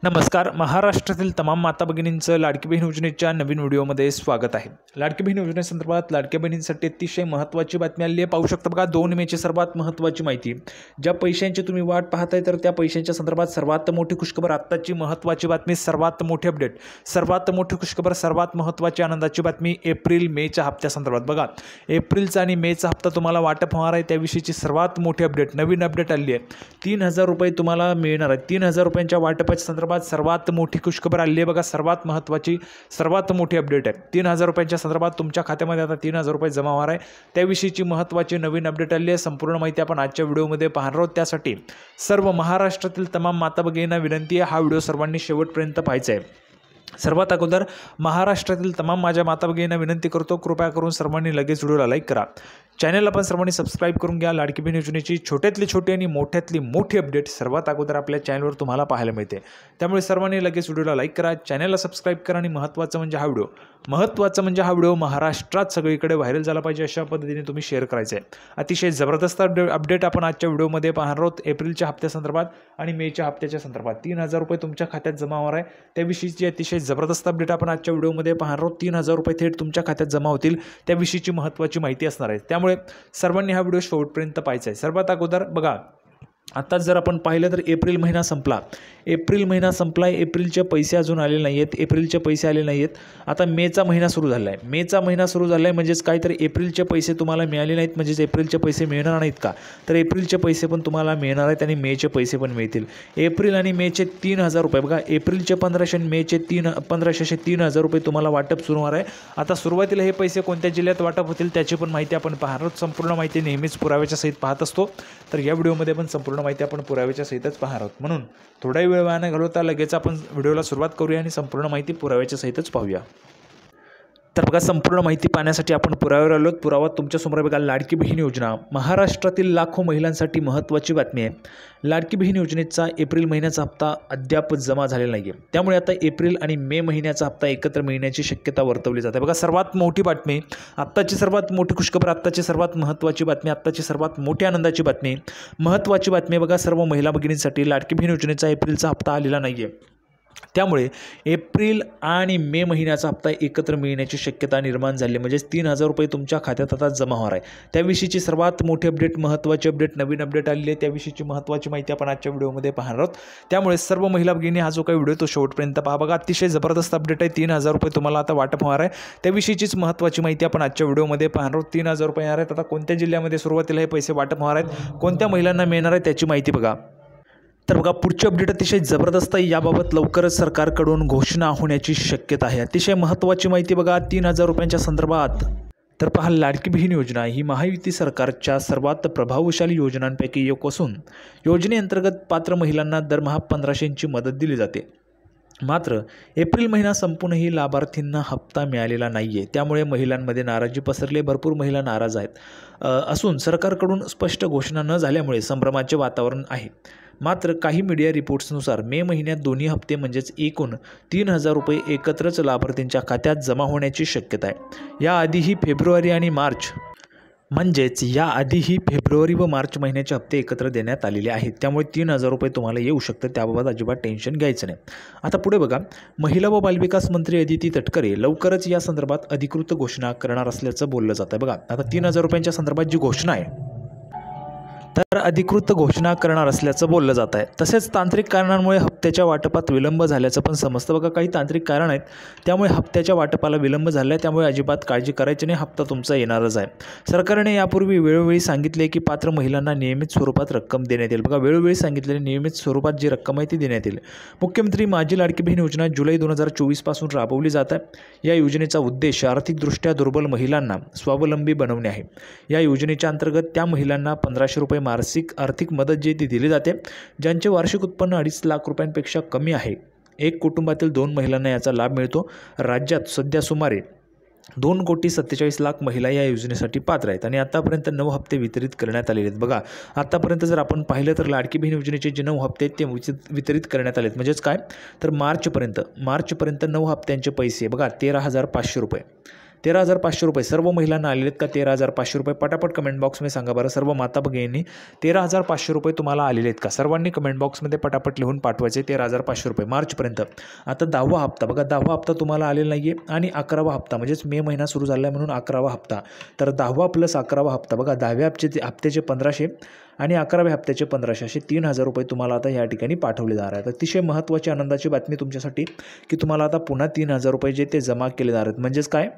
नमस्कार. महाराष्ट्रातील तमाम माता भगिनींचं लाडकी बहीण योजनेच्या नवीन व्हिडिओमध्ये स्वागत आहे. लाडकी बहीण योजनेसंदर्भात लाडक्या बहिणींसाठी अतिशय महत्त्वाची बातमी आली आहे. पाहू शकता बघा, 2 मेची सर्वात महत्त्वाची माहिती. ज्या पैशांची तुम्ही वाट पाहताय तर त्या पैशांच्या संदर्भात सर्वात मोठी खुशखबर, आत्ताची महत्त्वाची बातमी, सर्वात मोठी अपडेट, सर्वात मोठी खुशखबर, सर्वात महत्त्वाची आनंदाची बातमी एप्रिल मेच्या हप्त्यासंदर्भात. बघा, एप्रिलचा आणि मेचा हप्ता तुम्हाला वाटप होणार आहे त्याविषयीची सर्वात मोठी अपडेट, नवीन अपडेट आली आहे. 3,000 रुपये तुम्हाला मिळणार आहेत. 3,000 रुपयांच्या वाटपाच्या संदर्भात सर्वात मोठी खुशखबर आली आहे. बघा, सर्वात महत्त्वाची, सर्वात मोठी अपडेट आहे. 3,000 रुपयांच्या संदर्भात तुमच्या खात्यामध्ये आता 3,000 रुपये जमा होणार आहे त्याविषयीची महत्त्वाची नवीन अपडेट आली आहे. संपूर्ण माहिती आपण आजच्या व्हिडिओमध्ये पाहणार आहोत. त्यासाठी सर्व महाराष्ट्रातील तमाम माता भगिनींना विनंती आहे, हा व्हिडिओ सर्वांनी शेवटपर्यंत पाहायचा आहे. सर्वात अगोदर महाराष्ट्रातील तमाम माझ्या माता भगिनींना विनंती करतो, कृपया करून सर्वांनी लगेच व्हिडिओला लाईक करा. चॅनलला पण सर्वांनी सबस्क्राईब करून घ्या. लाडकी बहीण योजनेची छोट्यातली छोटी आणि मोठ्यातली मोठी अपडेट सर्वात अगोदर आपल्या चॅनलवर तुम्हाला पाहायला मिळते. त्यामुळे सर्वांनी लगेच व्हिडिओला लाईक करा, चॅनलला सबस्क्राईब करा आणि महत्त्वाचं म्हणजे हा व्हिडिओ महाराष्ट्रात सगळीकडे व्हायरल झाला पाहिजे अशा पद्धतीने तुम्ही शेअर करायचं आहे. अतिशय जबरदस्त अपडेट आपण आजच्या व्हिडिओमध्ये पाहणार आहोत. एप्रिलच्या हप्त्यासंदर्भात आणि मेच्या हप्त्याच्या संदर्भात 3,000 रुपये तुमच्या खात्यात जमा होणार आहे त्याविषयीची अतिशय जबरदस्त अपडेट आपण आजच्या व्हिडिओमध्ये पाहणार आहोत. 3,000 रुपये थेट तुमच्या खात्यात जमा होतील त्याविषयीची महत्त्वाची माहिती असणार आहे. त्यामुळे सर्वांनी हा व्हिडिओ शेवटपर्यंत पाहायचा आहे. सर्वात अगोदर बघा, आता जर आपण पाहिलं तर एप्रिल महिना संपला, एप्रिलचे पैसे अजून आलेले नाही आहेत, एप्रिलचे पैसे आले नाही आहेत. आता मेचा महिना सुरू झाला आहे, म्हणजेच काय तर एप्रिलचे पैसे तुम्हाला मिळाले नाहीत, म्हणजेच एप्रिलचे पैसे मिळणार नाहीत का, तर एप्रिलचे पैसे पण तुम्हाला मिळणार आहेत आणि मेचे पैसे पण मिळतील. एप्रिल आणि मेचे 3,000 रुपये बघा, एप्रिलचे 1,500 आणि मेचे 1,500 3,000 रुपये तुम्हाला वाटप सुरू होणार आहे. आता सुरुवातीला हे पैसे कोणत्या जिल्ह्यात वाटप होतील त्याची पण माहिती आपण पाहणार आहोत. संपूर्ण माहिती नेहमीच पुराव्याच्या सहित पाहत असतो, तर या व्हिडिओमध्ये पण संपूर्ण माहिती आपण पुराव्याच्या सहितच पाहणार आहोत. म्हणून थोडा वेळ वाया न घालवता लगेच आपण व्हिडिओला सुरुवात करूया आणि संपूर्ण माहिती पुराव्याच्या सहितच पाहूया. तर बघा, संपूर्ण माहिती पाहण्यासाठी आपण पुराव्यावर आलो. पुरावा तुमच्यासमोर बघा, लाडकी बहीण योजना. महाराष्ट्रातील लाखो महिलांसाठी महत्त्वाची बातमी आहे. लाडकी बहीण योजनेचा एप्रिल महिन्याचा हप्ता अद्याप जमा झालेला नाही आहे. त्यामुळे आता एप्रिल आणि मे महिन्याचा हप्ता एकत्र मिळण्याची शक्यता वर्तवली जाते. बघा, सर्वात मोठी बातमी, आत्ताची सर्वात मोठी खुशखबर, आत्ताची सर्वात महत्त्वाची बातमी, आत्ताची सर्वात मोठी आनंदाची बातमी, महत्त्वाची बातमी. बघा, सर्व महिला भगिनींसाठी लाडकी बहीण योजनेचा एप्रिलचा हप्ता आलेला नाही आहे. त्यामुळे एप्रिल आणि मे महिन्याचा हप्ता एकत्र मिळण्याची शक्यता निर्माण झाली, म्हणजेच 3,000 रुपये तुमच्या खात्यात आता जमा होणार आहे. त्याविषयीची सर्वात मोठी अपडेट, महत्त्वाची अपडेट, नवीन अपडेट आलेली आहे त्याविषयीची महत्त्वाची माहिती आपण आजच्या व्हिडिओमध्ये पाहणार आहोत. त्यामुळे सर्व महिला भगिनी हा जो काही व्हिडिओ तो शेवटपर्यंत पहा. बघा, अतिशय जबरदस्त अपडेट आहे. 3,000 रुपये तुम्हाला आता वाटप होणार आहे त्याविषयीचीच महत्त्वाची माहिती आपण आजच्या व्हिडिओमध्ये पाहणार आहोत. 3,000 रुपये येणार आहेत. आता कोणत्या जिल्ह्यामध्ये सुरुवातीला हे पैसे वाटप होणार आहेत, कोणत्या महिलांना मिळणार आहे त्याची माहिती बघा. तर बघा, पुढची अपडेट अतिशय जबरदस्त आहे. याबाबत लवकरच सरकारकडून घोषणा होण्याची शक्यता आहे. अतिशय महत्त्वाची माहिती बघा, 3,000 रुपयांच्या संदर्भात. तर पहा, लाडकी बहीण योजना ही महायुती सरकारच्या सर्वात प्रभावशाली योजनांपैकी एक असून योजनेअंतर्गत पात्र महिलांना दरमहा 1,500ची मदत दिली जाते. मात्र एप्रिल महिना संपूनही लाभार्थींना हप्ता मिळालेला नाही आहे. त्यामुळे महिलांमध्ये नाराजी पसरली, भरपूर महिला नाराज असून सरकारकडून स्पष्ट घोषणा न झाल्यामुळे संभ्रमाचे वातावरण आहे. मात्र काही मीडिया रिपोर्ट्सनुसार मे महिन्यात दोन्ही हप्ते म्हणजेच एकूण 3,000 रुपये एकत्रच लाभार्थींच्या खात्यात जमा होण्याची शक्यता आहे. याआधीही फेब्रुवारी व मार्च महिन्याचे हप्ते एकत्र देण्यात आलेले आहेत. त्यामुळे 3,000 रुपये तुम्हाला येऊ शकतात, त्याबाबत अजिबात टेन्शन घ्यायचं नाही. आता पुढे बघा, महिला व बालविकास मंत्री अदिती तटकरे लवकरच या संदर्भात अधिकृत घोषणा करणार असल्याचं बोललं जातं. बघा, आता 3,000 रुपयांच्या संदर्भात जी घोषणा आहे तर अधिकृत घोषणा करणार असल्याचं बोललं जात आहे. तसेच तांत्रिक कारणांमुळे हप्त्याच्या वाटपात विलंब झाल्याचं पण समजतं. बघा, काही तांत्रिक कारण आहेत त्यामुळे हप्त्याच्या वाटपाला विलंब झाला आहे. त्यामुळे अजिबात काळजी करायची नाही, हप्ता तुमचा येणारच आहे. सरकारने यापूर्वी वेळोवेळी सांगितले की पात्र महिलांना नियमित स्वरूपात रक्कम देण्यात येईल. बघा, वेळोवेळी सांगितलेली नियमित स्वरूपात जी रक्कम आहे ती देण्यात येईल. मुख्यमंत्री माझी लाडकी बहीण योजना जुलै 2024 पासून राबवली जात आहे. या योजनेचा उद्देश आर्थिकदृष्ट्या दुर्बल महिलांना स्वावलंबी बनवणे आहे. या योजनेच्या अंतर्गत त्या महिलांना 1,500 रुपये मासिक आर्थिक मदत जी ती दिली जाते ज्यांचे वार्षिक उत्पन्न 2.5 लाख रुपयांपेक्षा कमी आहे. एक कुटुंबातील 2 महिलांना याचा लाभ मिळतो. राज्यात सध्या सुमारे 2,47,00,000 महिला या योजनेसाठी पात्र आहेत आणि आतापर्यंत 9 हप्ते वितरित करण्यात आलेले आहेत. बघा, आतापर्यंत जर आपण पाहिलं तर लाडकी बहीण योजनेचे जे 9 हप्ते आहेत ते वितरित करण्यात आलेत. म्हणजेच काय तर मार्चपर्यंत 9 हप्त्यांचे पैसे बघा 13,500 रुपये. 13,500 रुपये सर्व महिलांना आलेले आहेत का? 13,500 रुपये पटापट कमेंट बॉक्समध्ये सांगा बरं. सर्व माता भगिनींनी 13,500 रुपये तुम्हाला आलेले आहेत का? सर्वांनी कमेंट बॉक्समध्ये पटापट लिहून पाठवायचे 13,500 रुपये मार्चपर्यंत. आता 10वा हप्ता बघा, 10वा हप्ता तुम्हाला आलेला नाही आहे आणि 11वा हप्ता म्हणजेच मे महिना सुरू झाला आहे म्हणून 11वा हप्ता. तर 10वा प्लस 11वा हप्ता बघा, 10व्या हप्त्याचे 1,500 आणि 11व्या हप्त्याचे 1,500 असे 3,000 रुपये तुम्हाला आता या ठिकाणी पाठवले जाणार आहेत. अतिशय महत्त्वाची आनंदाची बातमी तुमच्यासाठी की तुम्हाला आता पुन्हा 3,000 रुपये जे ते जमा केले जाणार आहेत. म्हणजेच काय,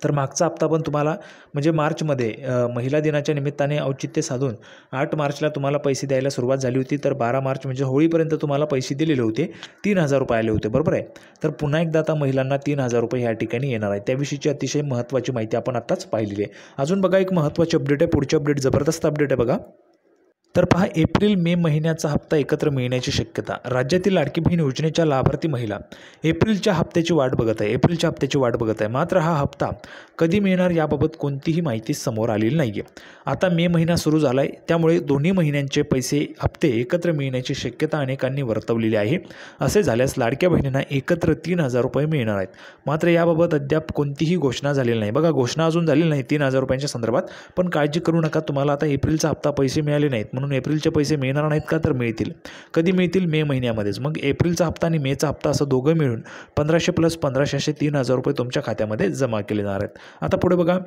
तर मागचा हप्ता पण तुम्हाला म्हणजे मार्चमध्ये महिला दिनाच्या निमित्ताने औचित्य साधून 8 मार्चला तुम्हाला पैसे द्यायला सुरुवात झाली होती. तर 12 मार्च म्हणजे होळीपर्यंत तुम्हाला पैसे दिलेले होते, 3,000 रुपये आले होते, बरोबर आहे. तर पुन्हा एकदा आता महिलांना 3,000 रुपये या ठिकाणी येणार आहे. त्याविषयीची अतिशय महत्त्वाची माहिती आपण आत्ताच पाहिलेली आहे. अजून बघा एक महत्त्वाची अपडेट आहे, पुढची अपडेट जबरदस्त अपडेट आहे बघा. तर पहा, एप्रिल मे महिन्याचा हप्ता एकत्र मिळण्याची शक्यता. राज्यातील लाडकी बहीण योजनेच्या लाभार्थी महिला एप्रिलच्या हप्त्याची वाट बघत आहे. मात्र हा हप्ता कधी मिळणार याबाबत कोणतीही माहिती समोर आलेली नाही आहे. आता मे महिना सुरू झाला आहे, त्यामुळे दोन्ही महिन्यांचे हप्ते एकत्र मिळण्याची शक्यता अनेकांनी वर्तवलेली आहे. असे झाल्यास लाडक्या बहिणींना एकत्र 3,000 रुपये मिळणार आहेत. मात्र याबाबत अद्याप कोणतीही घोषणा झालेली नाही. बघा, घोषणा अजून झालेली नाही 3,000 रुपयांच्या संदर्भात. पण काळजी करू नका, तुम्हाला आता एप्रिलचा हप्ता पैसे मिळाले नाहीत म्हणून एप्रिलचे पैसे मिळणार नाहीत का? तर मिळतील. कधी मिळतील? मे महिन्यामध्येच. मग एप्रिलचा हप्ता आणि मेचा हप्ता असं दोघं मिळून 1,500 + 1,500 असे 3,000 रुपये तुमच्या खात्यामध्ये जमा केले जाणार आहेत. आता पुढे बघा,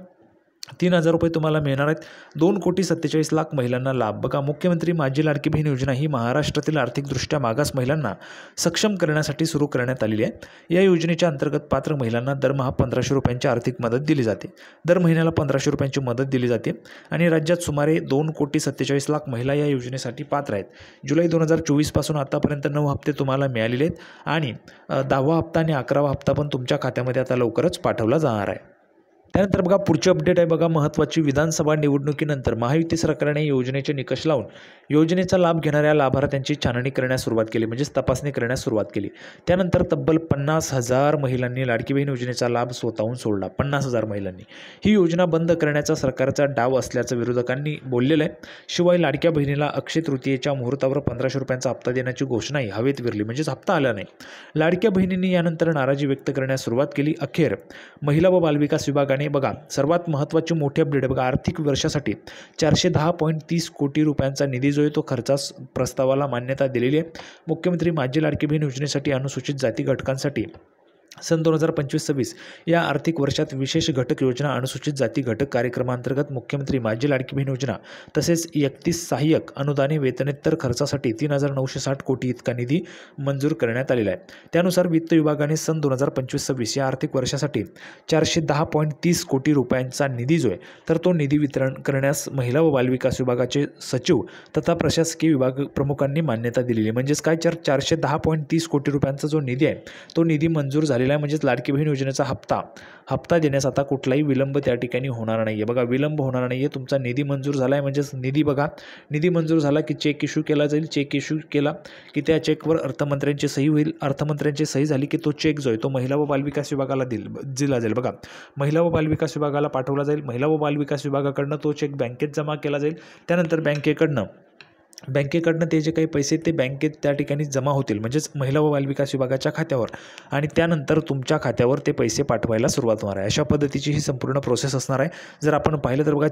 3,000 रुपये तुम्हाला मिळणार आहेत. 2,47,00,000 महिलांना लाभ. बघा, मुख्यमंत्री माझी लाडकी बहीण योजना ही महाराष्ट्रातील आर्थिकदृष्ट्या मागास महिलांना सक्षम करण्यासाठी सुरू करण्यात आलेली आहे. या योजनेच्या अंतर्गत पात्र महिलांना दरमहा 1,500 रुपयांची आर्थिक मदत दिली जाते. दर महिन्याला 1,500 रुपयांची मदत दिली जाते आणि राज्यात सुमारे 2,47,00,000 महिला या योजनेसाठी पात्र आहेत. जुलै 2024 पासून आतापर्यंत 9 हप्ते तुम्हाला मिळालेले आहेत आणि 10वा हप्ता आणि 11वा हप्ता पण तुमच्या खात्यामध्ये आता लवकरच पाठवला जाणार आहे. त्यानंतर बघा, पुढची अपडेट आहे बघा महत्त्वाची. विधानसभा निवडणुकीनंतर महायुती सरकारने योजनेचे निकष लावून योजनेचा लाभ घेणाऱ्या लाभार्थ्यांची छाननी करण्यास सुरुवात केली, म्हणजेच तपासणी करण्यास सुरुवात केली. त्यानंतर तब्बल 50,000 महिलांनी लाडकी बहीण योजनेचा लाभ स्वतःहून सोडला. 50,000 महिलांनी. ही योजना बंद करण्याचा सरकारचा डाव असल्याचं विरोधकांनी बोललेलं आहे. शिवाय लाडक्या बहिणीला अक्षय तृतीयेच्या मुहूर्तावर 1,500 रुपयांचा हप्ता देण्याची घोषणाही हवेत विरली, म्हणजेच हप्ता आला नाही. लाडक्या बहिणींनी यानंतर नाराजी व्यक्त करण्यास सुरुवात केली. अखेर महिला व बालविकास विभागाने बघा, सर्वात महत्त्वाची मोठी अपडेट आहे बघा, आर्थिक वर्षासाठी 410.30 कोटी रुपयांचा निधी जो आहे तो खर्चास प्रस्तावाला मान्यता दिलेली आहे. मुख्यमंत्री माझी लाडकी बहीण योजनेसाठी अनुसूचित जाती घटकांसाठी सन 2025-26 या आर्थिक वर्षात विशेष घटक योजना अनुसूचित जाती घटक कार्यक्रमांतर्गत मुख्यमंत्री माझी लाडकी बहीण योजना तसेच 31 सहाय्यक अनुदाने वेतनेतर खर्चासाठी 3,960 कोटी इतका निधी मंजूर करण्यात आलेला आहे. त्यानुसार वित्त विभागाने सन 2025-26 या आर्थिक वर्षासाठी 410.30 कोटी रुपयांचा निधी जो आहे तर तो निधी वितरण करण्यास महिला व बालविकास विभागाचे सचिव तथा प्रशासकीय विभाग प्रमुखांनी मान्यता दिलेली. म्हणजेच काय, 410.30 कोटी रुपयांचा जो निधी आहे तो निधी मंजूर झालेला आहे. म्हणजेच लाडकी बहीण योजनेचा हप्ता देण्यास आता कुठलाही विलंब त्या ठिकाणी होणार नाही आहे. बघा, विलंब होणार नाही आहे. तुमचा निधी मंजूर झाला आहे म्हणजेच निधी मंजूर झाला की चेक इश्यू केला जाईल. चेक इश्यू केला की त्या चेकवर अर्थमंत्र्यांची सही होईल. अर्थमंत्र्यांची सही झाली की तो चेक जो आहे तो महिला व बालविकास विभागाला दिला जाईल. बघा, महिला व बालविकास विभागाला पाठवला जाईल. महिला व बालविकास विभागाकडनं तो चेक बँकेत जमा केला जाईल. त्यानंतर बँकेकडनं ते जे काही पैसे ते बँकेत त्या ठिकाणी जमा होतील, म्हणजेच महिला व बालविकास विभागाच्या खात्यावर आणि त्यानंतर तुमच्या खात्यावर ते पैसे पाठवायला सुरुवात होणार आहे. अशा पद्धतीची ही संपूर्ण प्रोसेस असणार आहे. जर आपण पाहिलं तर बघा,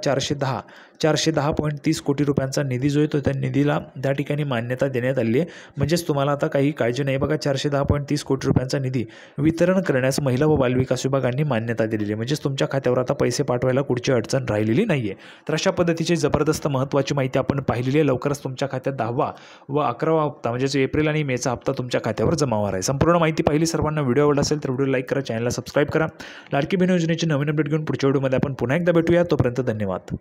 410.30 कोटी रुपयांचा निधी जो आहे तो त्या निधीला त्या ठिकाणी मान्यता देण्यात आली आहे. म्हणजेच तुम्हाला आता काही काळजी नाही. बघा, 410.30 कोटी रुपयांचा निधी वितरण करण्यास महिला व बालविकास विभागांनी मान्यता दिलेली आहे. म्हणजेच तुमच्या खात्यावर आता पैसे पाठवायला कुठची अडचण राहिलेली नाही आहे. तर अशा पद्धतीची जबरदस्त महत्त्वाची माहिती आपण पाहिलेली आहे. लवकरच तुमच्या खात्यात 10वा व 11वा हप्ता म्हणजेच एप्रिल आणि मेचा हप्ता तुमच्या खात्यावर जमा होणार आहे. संपूर्ण माहिती पाहिली. सर्वांना व्हिडिओ आवडला असेल तर व्हिडिओ लाईक करा, चॅनलला सबस्क्राईब करा. लाडकी बहीण योजनेची नवीन अपडेट घेऊन पुढच्या व्हिडिओमध्ये आपण पुन्हा एकदा भेटूया. तोपर्यंत धन्यवाद.